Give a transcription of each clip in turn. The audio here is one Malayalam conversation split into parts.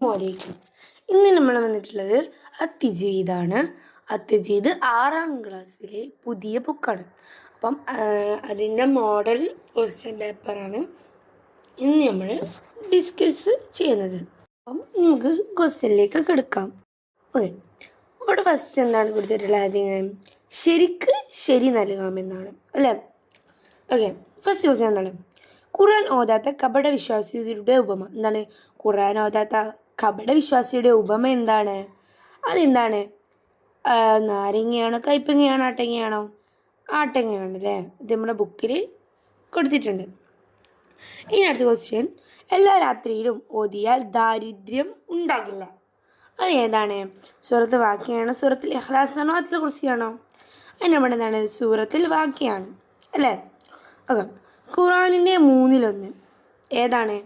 അസ്സലാമലൈക്കും. ഇന്ന് നമ്മൾ വന്നിട്ടുള്ളത് അത്തിജീദാണ്. അത്തിജീദ് 6ാം ക്ലാസ്സിലെ പുതിയ ബുക്കാണ്. അപ്പം അതിൻ്റെ മോഡൽ ക്വസ്റ്റ്യൻ പേപ്പറാണ് ഇന്ന് നമ്മൾ ഡിസ്കസ് ചെയ്യുന്നത്. അപ്പം നമുക്ക് ക്വസ്റ്റ്യനിലേക്ക് കിടക്കാം. ഓക്കെ, ഇവിടെ ഫസ്റ്റ് എന്താണ് കൊടുത്തിട്ടുള്ളത്? ശരിക്ക് ശരി നൽകാമെന്നാണ് അല്ലേ? ഓക്കെ, ഫസ്റ്റ് ക്വസ്റ്റ്യൻ എന്താണ്? ഖുർആൻ ഓതാത്ത കപട വിശ്വാസിയുടെ ഉപമ എന്താണ്? ഖുർആൻ ഓതാത്ത കപട വിശ്വാസിയുടെ ഉപമ എന്താണ്? അതെന്താണ്? നാരങ്ങയാണോ, കയ്പങ്ങയാണോ, ആട്ടങ്ങയാണോ? ആട്ടങ്ങയാണ് അല്ലേ? ഇത് നമ്മുടെ ബുക്കിൽ കൊടുത്തിട്ടുണ്ട്. ഇനി അടുത്ത ക്വസ്റ്റ്യൻ, എല്ലാ രാത്രിയിലും ഓതിയാൽ ദാരിദ്ര്യം ഉണ്ടാകില്ല. അത് ഏതാണ്? സൂറത്ത് വാക്കിയാണ്, സൂറത്തുൽ ഇഖ്ലാസ് ആണോ, ആയത്തുൽ കുർസിയാണോ? അതിന് നമ്മുടെ എന്താണ്? സൂറത്തുൽ വാക്കിയാണ് അല്ലേ? ഓക്കെ, ഖുർആനിൻ്റെ 1/3 ഏതാണ്?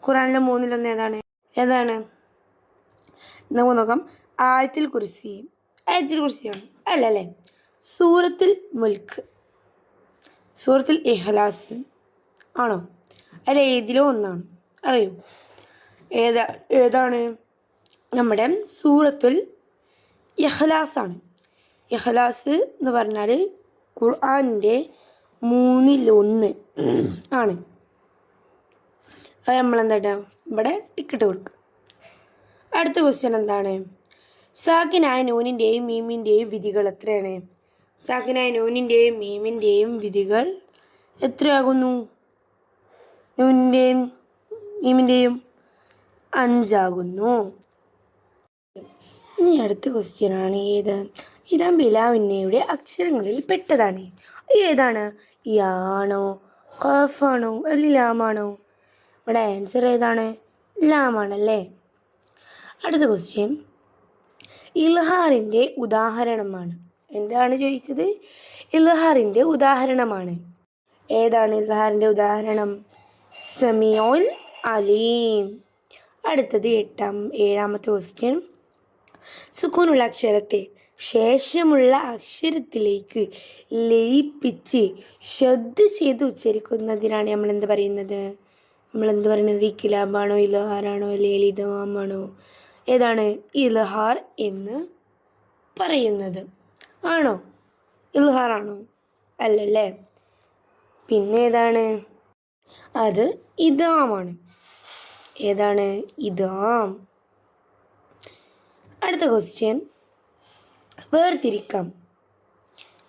ഖുർആനിലെ 1/3 ഏതാണ്? നമുക്ക് നോക്കാം. ആയത്തുൽ കുർസി. ആയത്തുൽ കുർസിയാണ് അല്ലേ? സൂറത്തുൽ മുൽക്ക്, സൂറത്തുൽ ഇഖ്ലാസ് ആണോ? അല്ല, ഏതിലോ ഒന്നാണ്. അറിയോ ഏതാണ്? നമ്മുടെ സൂറത്തുൽ ഇഖ്ലാസ് ആണ്. ഇഖ്ലാസ് എന്ന് പറഞ്ഞാൽ ഖുർആനിൻ്റെ 1/3 ആണ്. അത് നമ്മളെന്താ ഇവിടെ ടിക്കറ്റ് കൊടുക്കുക. അടുത്ത ക്വസ്റ്റ്യൻ എന്താണ്? സാക്കിനായ നൂനിൻ്റെയും മീമിൻ്റെയും വിധികൾ എത്രയാണ്? സാക്കിനായ നൂനിൻ്റെയും മീമിൻ്റെയും വിധികൾ എത്രയാകുന്നു? നൂനിൻ്റെയും മീമിൻ്റെയും 5 ആകുന്നു. ഇനി അടുത്ത ക്വസ്റ്റ്യനാണ് ഏത്? ഇതാ ബിലാവിന്നയുടെ അക്ഷരങ്ങളിൽ പെട്ടതാണ്. ഏതാണ്? യാണോ, ഖാഫാണോ, അല്ലെങ്കിൽ ലാമാണോ? ഇവിടെ ആൻസർ ഏതാണ്? ലാമാണല്ലേ? അടുത്ത ക്വസ്റ്റ്യൻ ഇൽഹാറിൻ്റെ ഉദാഹരണമാണ്. എന്താണ് ചോദിച്ചത്? ഇൽഹാറിൻ്റെ ഉദാഹരണമാണ്. ഏതാണ് ഇൽഹാറിൻ്റെ ഉദാഹരണം? സമീഉൻ അലീം. അടുത്തത് 7ാമത്തെ ക്വസ്റ്റ്യൻ, സുക്കൂനുള്ള അക്ഷരത്തെ ശേഷമുള്ള അക്ഷരത്തിലേക്ക് ലയിപ്പിച്ച് ശ്രദ്ധ ചെയ്ത് ഉച്ചരിക്കുന്നതിനാണ് നമ്മളെന്ത് പറയുന്നത്? ഇഖ്ലാബാണോ, ഇൽഹാറാണോ, അല്ലെങ്കിൽ ഇദ്ഗാമാണോ? ഏതാണ്? ഇൽഹാർ എന്ന് പറയുന്നത് ആണോ? ഇൽഹാറാണോ? അല്ലല്ലേ? പിന്നെ ഏതാണ്? അത് ഇദ്ഗാമാണ്. ഏതാണ്? ഇദ്ഗാം. അടുത്ത ക്വസ്റ്റ്യൻ, വേർതിരിക്കാം.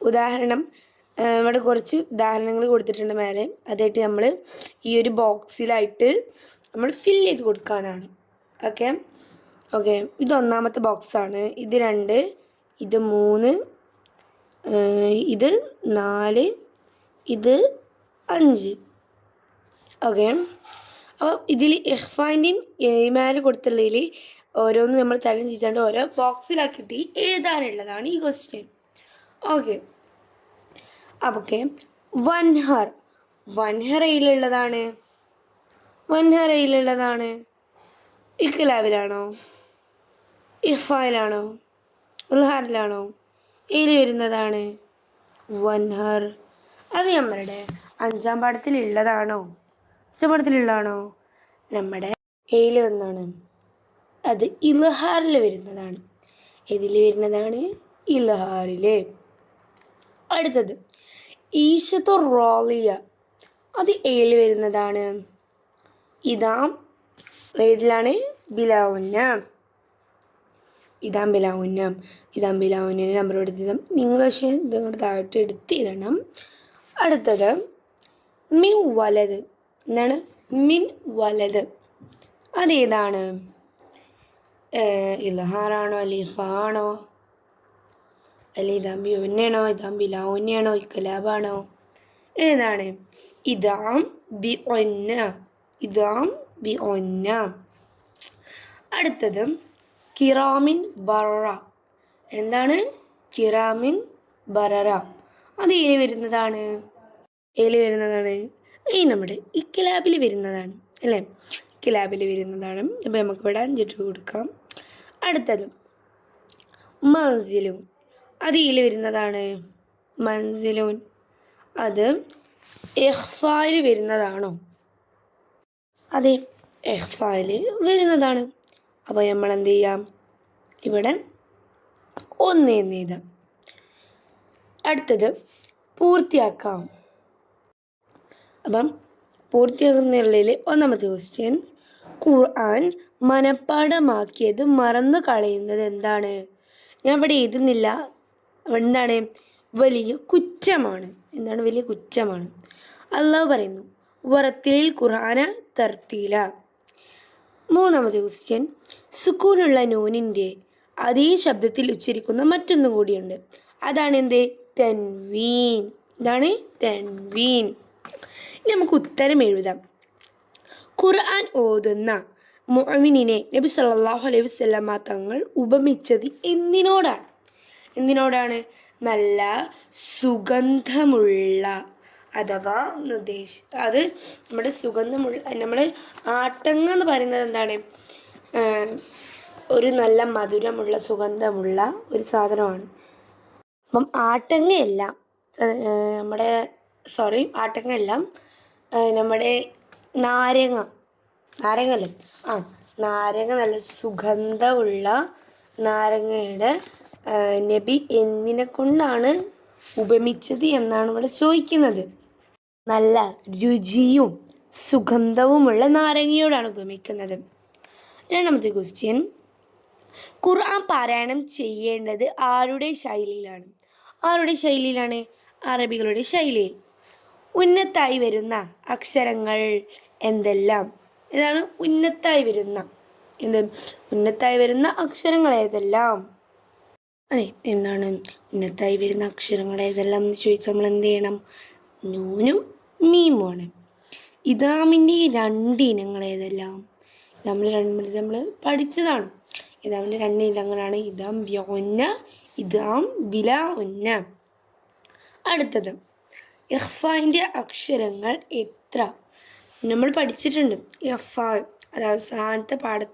ഉദാഹരണം ഇവിടെ കുറച്ച് ഉദാഹരണങ്ങൾ കൊടുത്തിട്ടുണ്ട് മേലെ. അതായിട്ട് നമ്മൾ ഈ ഒരു ബോക്സിലായിട്ട് നമ്മൾ ഫില്ല് ചെയ്ത് കൊടുക്കാനാണ്. ഓക്കെ, ഇത് 1ാമത്തെ ബോക്സാണ്. ഇത് 2, ഇത് 3, ഇത് 4, ഇത് 5. ഓക്കെ, അപ്പോൾ ഇതിൽ ഇഖ്ഫാൻ്റെയും മേലെ കൊടുത്തുള്ളതിൽ ഓരോന്ന് നമ്മൾ തരം ചെയ്താണ്ട് ഓരോ ബോക്സിലാക്കിയിട്ട് എഴുതാനുള്ളതാണ് ഈ ക്വസ്റ്റ്യൻ. ഓക്കെ, അപ്പോൾ വൻഹറയിലുള്ളതാണ്. ഇഖ്ലാബിലാണോ, ഇഖ്ഫായിലാണോ, ഇൽഹാറിലാണോ? ഇതിൽ വരുന്നതാണ് വൻഹർ. അത് നമ്മളുടെ 5ാം പാഠത്തിലുള്ളതാണോ? നമ്മുടെ ഏയിൽ ഒന്നാണ്. അത് ഇൽഹാറിൽ വരുന്നതാണ്. ഇതിൽ വരുന്നതാണ് ഇൽഹാറിൽ. അടുത്തത് ഈശത്തു റോളിയ. അത് ഏയിൽ വരുന്നതാണ്. ഇതാം ഏതിലാണ്? ബിലാവുന്നം. ഇതാം ബിലാവുന്നിന് നമ്പർ എടുത്ത് നിങ്ങൾ പക്ഷേ ഇതങ്ങോട്ട് താഴോട്ട് എടുത്ത് എഴുതണം. അടുത്തത് മിൻ വലത്. എന്താണ്? മിൻ വലത്. അതേതാണ്? ഇൽഹാറാണോ, അലിഫാണോ, അല്ലെ ഇതാം ബിഉന്നാണോ, ഇതാം ബിലാവുന്നാണോ, ഇഖ്ലാബാണോ? ഏതാണ്? ഇതാം ബിഉന്ന. അടുത്തത് കിറാമിൻ ബററ. എന്താണ്? കിറാമിൻ ബററ. അത് ഏല് വരുന്നതാണ്? ഈ നമ്മുടെ ഇഖ്ലാബിൽ വരുന്നതാണ് അല്ലേ? ഇഖ്ലാബിൽ വരുന്നതാണ്. അപ്പോൾ നമുക്കിവിടെ 5 കൊടുക്കാം. അടുത്തത് മൻസിലൂൻ. അത് ഇതിൽ വരുന്നതാണ്. മൻസിലൂൻ അത് ഇഖ്ഫായിൽ വരുന്നതാണോ? അതെ, ഇഖ്ഫായിൽ വരുന്നതാണ്. അപ്പോൾ നമ്മൾ എന്ത് ചെയ്യാം, ഇവിടെ 1 എന്ന് എഴുതാം. അടുത്തത് പൂർത്തിയാക്കാം. അപ്പം പൂർത്തിയാക്കുന്നതിൽ ഒന്നാമത്തെ ക്വസ്റ്റ്യൻ, ഖുർആൻ മനഃപ്പാഠമാക്കിയത് മറന്നു കളയുന്നത് എന്താണ്? ഞാൻ ഇവിടെ എഴുതുന്നില്ല. എന്താണ്? വലിയ കുറ്റമാണ്. എന്താണ്? വലിയ കുറ്റമാണ്. അള്ളാഹു പറയുന്നു, വറത്തിൽ ഖുർആന തർത്തീല. മൂന്നാമത്തെ ക്വസ്റ്റ്യൻ, സുക്കൂനുള്ള നൂനിൻ്റെ അതേ ശബ്ദത്തിൽ ഉച്ചരിക്കുന്ന മറ്റൊന്നും കൂടിയുണ്ട്. അതാണ് എന്ത്? തൻവീൻ. ഇതാണ് തൻവീൻ. ഇനി നമുക്ക് ഉത്തരം എഴുതാം. ഖുർആൻ ഓതുന്ന മുഅ്മിനിനെ നബി സല്ലല്ലാഹു അലൈഹി വസല്ലമ തങ്ങൾ ഉപമിച്ചത് എന്തിനോടാണ്? നല്ല സുഗന്ധമുള്ള, അഥവാ അത് നമ്മുടെ സുഗന്ധമുള്ള, നമ്മൾ ആട്ടങ്ങ എന്ന് പറയുന്നത് എന്താണ്? ഒരു നല്ല മധുരമുള്ള സുഗന്ധമുള്ള ഒരു സാധനമാണ്. അപ്പം ആട്ടങ്ങയല്ല നമ്മുടെ നാരങ്ങ നല്ല സുഗന്ധമുള്ള നാരങ്ങയുടെ നബി എന്തിനെ കൊണ്ടാണ് ഉപമിച്ചത് എന്നാണ് ഇവിടെ ചോദിക്കുന്നത്. നല്ല രുചിയും സുഗന്ധവുമുള്ള നാരങ്ങയോടാണ് ഉപമിക്കുന്നത്. രണ്ടാമത്തെ ക്വസ്റ്റ്യൻ, ഖുർആൻ പാരായണം ചെയ്യേണ്ടത് ആരുടെ ശൈലിയിലാണ്? അറബികളുടെ ശൈലിയിൽ. ഉന്നത്തായി വരുന്ന അക്ഷരങ്ങൾ എന്തെല്ലാം? ഇതാണ് ഉന്നത്തായി വരുന്ന അക്ഷരങ്ങൾ ഏതെല്ലാം? അതെ, എന്താണ് ഉന്നത്തായി വരുന്ന അക്ഷരങ്ങൾ ഏതെല്ലാം എന്ന് ചോദിച്ചാൽ നമ്മൾ എന്ത് ചെയ്യണം? നൂനും മീമുമാണ്. ഇദാമിൻ്റെ 2 ഇനങ്ങൾ ഏതെല്ലാം? നമ്മൾ പഠിച്ചതാണ്. ഇദാമിൻ്റെ 2 ഇനങ്ങളാണ് ഇദാം ബിഉന്ന, ഇദാം ബിലാ ഉന്ന. അടുത്തത്, ഇഖ്ഫാൻ്റെ അക്ഷരങ്ങൾ എത്ര? നമ്മൾ പഠിച്ചിട്ടുണ്ട്. ഇഖ്ഫാ അത് അവസാനത്തെ പാഠം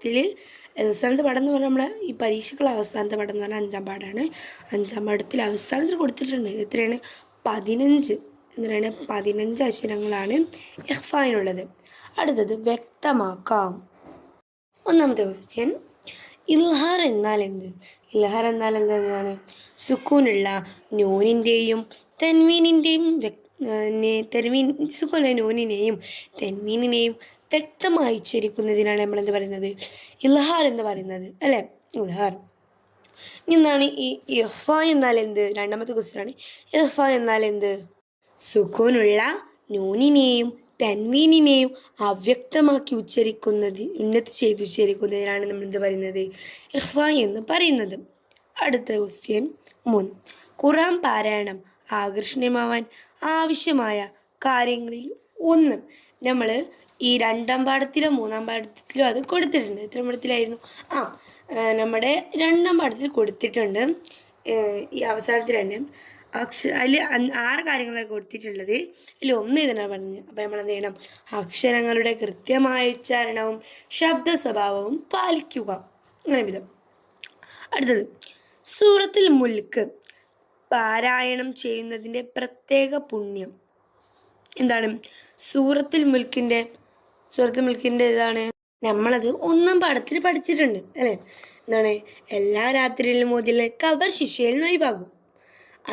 എന്ന് പറഞ്ഞാൽ നമ്മൾ ഈ പരീക്ഷകൾ അവസാനത്തെ പാഠം എന്ന് പറഞ്ഞാൽ 5ാം പാഠമാണ്. 5ാം പാഠത്തിൽ അവസാനത്തിൽ കൊടുത്തിട്ടുണ്ട്. എത്രയാണ്? 15. 15 അക്ഷരങ്ങളാണ് ഇഖ്ഫായിനുള്ളത്. അടുത്തത്, വ്യക്തമാക്കാം. ഒന്നാമത്തെ ക്വസ്റ്റ്യൻ, ഇൽഹാർ എന്നാൽ എന്ത്? എന്താണ്? സുക്കൂനുള്ള നൂനിൻ്റെയും തൻവീനിൻ്റെയും സുക്കൂനുള്ള നൂനിനെയും തൻവീനിനെയും വ്യക്തമായി ഉച്ചരിക്കുന്നതിനാണ് നമ്മൾ എന്ത് പറയുന്നത്? ഇൽഹാർ എന്ന് പറയുന്നത്, അല്ലേ? ഇൽഹാർ. എന്താണ് ഈ ഇഖ്ഫാ എന്നാൽ എന്ത്? രണ്ടാമത്തെ ക്വസ്റ്റ്യനാണ്. ഇഖ്ഫാ എന്നാൽ എന്ത്? സുക്കൂനുള്ള നൂനിനെയും തൻവീനിനെയും അവ്യക്തമാക്കി ഉന്നതി ചെയ്ത് ഉച്ചരിക്കുന്നതിനാണ് നമ്മൾ എന്ത് പറയുന്നത്? ഇഖ്ഫാ എന്ന് പറയുന്നത്. അടുത്ത ക്വസ്റ്റ്യൻ 3, ഖുർആൻ പാരായണം ആകർഷണീയമാവാൻ ആവശ്യമായ കാര്യങ്ങളിൽ ഒന്ന്. നമ്മൾ ഈ 2ാം പാഠത്തിലോ 3ാം പാഠത്തിലോ അത് കൊടുത്തിട്ടുണ്ട്. എത്ര പാഠത്തിലായിരുന്നു? നമ്മുടെ 2ാം പാഠത്തിൽ കൊടുത്തിട്ടുണ്ട്. ഈ അവസാനത്തിൽ തന്നെ അതിൽ 6 കാര്യങ്ങളാണ് കൊടുത്തിട്ടുള്ളത്. അതിൽ 1 ഇതിനാണ് പറഞ്ഞത്. അപ്പോൾ നമ്മൾ എന്ത് ചെയ്യണം? അക്ഷരങ്ങളുടെ കൃത്യമായ ഉച്ചാരണവും ശബ്ദ സ്വഭാവവും പാലിക്കുക. അങ്ങനെ വിധം. അടുത്തത്, സൂറത്തുൽ മുൽക്ക് പാരായണം ചെയ്യുന്നതിൻ്റെ പ്രത്യേക പുണ്യം എന്താണ്? സൂറത്തുൽ മുൽക്കിൻ്റെ ഇതാണ് നമ്മളത് 1ാം പാഠത്തിൽ പഠിച്ചിട്ടുണ്ട്, അല്ലേ? എന്താണ്? എല്ലാ രാത്രിയിലും ഓതിയാൽ ഖബർ ശിക്ഷയിൽ നിന്ന് ഒഴിവാകും.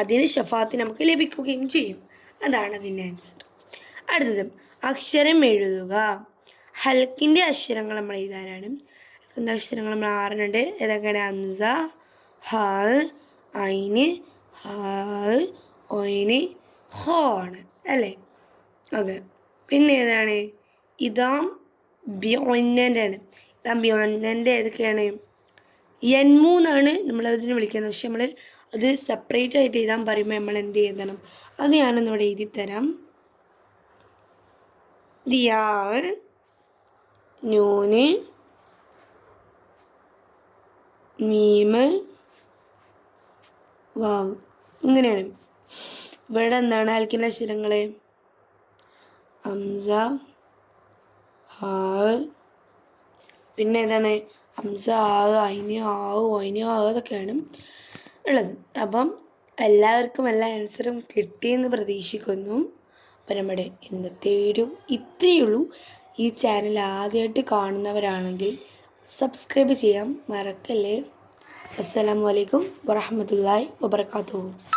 അതിന് ഷഫാത്ത് നമുക്ക് ലഭിക്കുകയും ചെയ്യും. അതാണ് അതിൻ്റെ ആൻസർ. അടുത്തത്, അക്ഷരം എഴുതുക. ഹൽക്കിൻ്റെ അക്ഷരങ്ങൾ നമ്മൾ എഴുതാനാണ്. ഹൽക്കിൻ്റെ അക്ഷരങ്ങൾ നമ്മൾ 6 ഏതൊക്കെയാണ്? ഹംസ, ഹ, ഐന്, ഹ, ഒയിന്, ഹോ ആണ്, അല്ലേ? ഓക്കെ. പിന്നെ ഏതാണ്? ഇദാം ബിഉന്നൻ്റെ ആണ്. ഇദാം ബിഉന്നൻ്റെ ഏതൊക്കെയാണ്? എന്നാണ് നമ്മളതിന് വിളിക്കുന്നത്. പക്ഷെ നമ്മൾ അത് സെപ്പറേറ്റ് ആയിട്ട് എഴുതാൻ പറയുമ്പോൾ നമ്മൾ എന്ത് ചെയ്യണം? അത് ഞാനൊന്നിവിടെ എഴുതി തരാം. ദിയാ, നൂന്, മീമ്, വാവ്. ഇങ്ങനെയാണ്. ഇവിടെ എന്താണ് ഹൽക്കിൻ്റെ അക്ഷരങ്ങൾ? ഹംസ, ഹാ, പിന്നെ ഏതാണ്? ഹംസ, ആ, ഐന്, ആവ്, ഒയിന്, അതൊക്കെയാണ് ഉള്ളത്. അപ്പം എല്ലാവർക്കും എല്ലാ ആൻസറും കിട്ടിയെന്ന് പ്രതീക്ഷിക്കുന്നു. അപ്പം നമ്മുടെ ഇന്നത്തെ വീഡിയോ ഇത്രയേ ഉള്ളൂ. ഈ ചാനൽ ആദ്യമായിട്ട് കാണുന്നവരാണെങ്കിൽ സബ്സ്ക്രൈബ് ചെയ്യാൻ മറക്കല്ലേ. അസ്സലാമു അലൈക്കും വറഹ്മത്തുള്ളാഹി വബറകാതുഹു.